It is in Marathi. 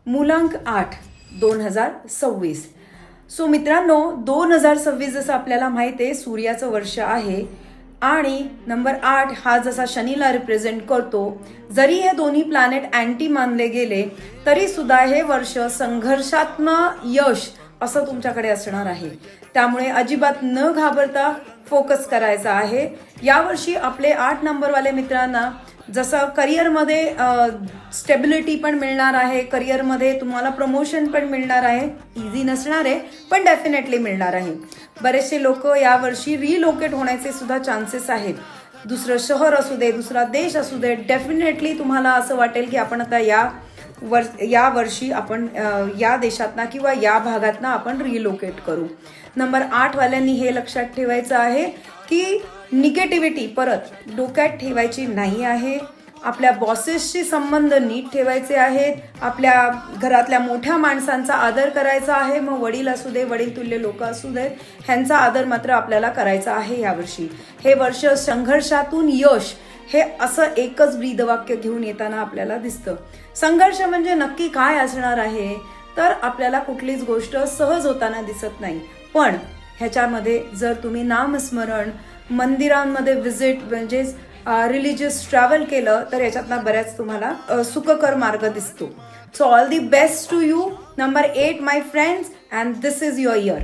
मूलांक 8 2026. सो मित्रांनो, 2026 जसं आपल्याला माहिती आहे सूर्याचं वर्ष आहे आणि नंबर 8 हा जसा शनीला रिप्रेझेंट करतो. जरी हे दोन्ही प्लॅनेट अँटी मानले गेले तरी सुद्धा हे वर्ष संघर्षात्मक यश असं तुमच्याकडे असणार आहे. त्यामुळे अजिबात न घाबरता फोकस करायचा आहे. यावर्षी आपले 8 नंबरवाले मित्रांना जसं करिअरमध्ये स्टेबिलिटी पण मिळणार आहे, करिअरमध्ये तुम्हाला प्रमोशन पण मिळणार आहे. इझी नसणार आहे पण डेफिनेटली मिळणार आहे. बरेचसे लोक यावर्षी रिलोकेट होण्याचे सुद्धा चान्सेस आहेत. दुसरं शहर असू दे, दुसरा देश असू दे, डेफिनेटली तुम्हाला असं वाटेल की आपण आता या वर्षी आपण या देशातना किंवा या भागातना आपण रिलोकेट करू. नंबर 8 वाल्यांनी हे लक्षात ठेवायचं आहे की निगेटिव्हिटी परत डोक्यात ठेवायची नाही आहे. आपल्या बॉसेसशी संबंध नीट ठेवायचे आहेत. आपल्या घरातल्या मोठ्या माणसांचा आदर करायचा आहे. मग वडील असू दे, वडील तुल्य लोक असू देत, ह्यांचा आदर मात्र आपल्याला करायचा आहे. यावर्षी हे वर्ष संघर्षातून यश हे असं एकच ब्रीदवाक्य घेऊन येताना आपल्याला दिसतं. संघर्ष म्हणजे नक्की काय असणार आहे तर आपल्याला कुठलीच गोष्ट सहज होताना दिसत नाही. पण ह्याच्यामध्ये जर तुम्ही नामस्मरण, मंदिरांमध्ये व्हिजिट म्हणजे रिलिजियस ट्रॅव्हल केलं तर याच्यातनं बऱ्याच तुम्हाला सुखकर मार्ग दिसतो. So all the best to you number 8 my friends, and this is your year.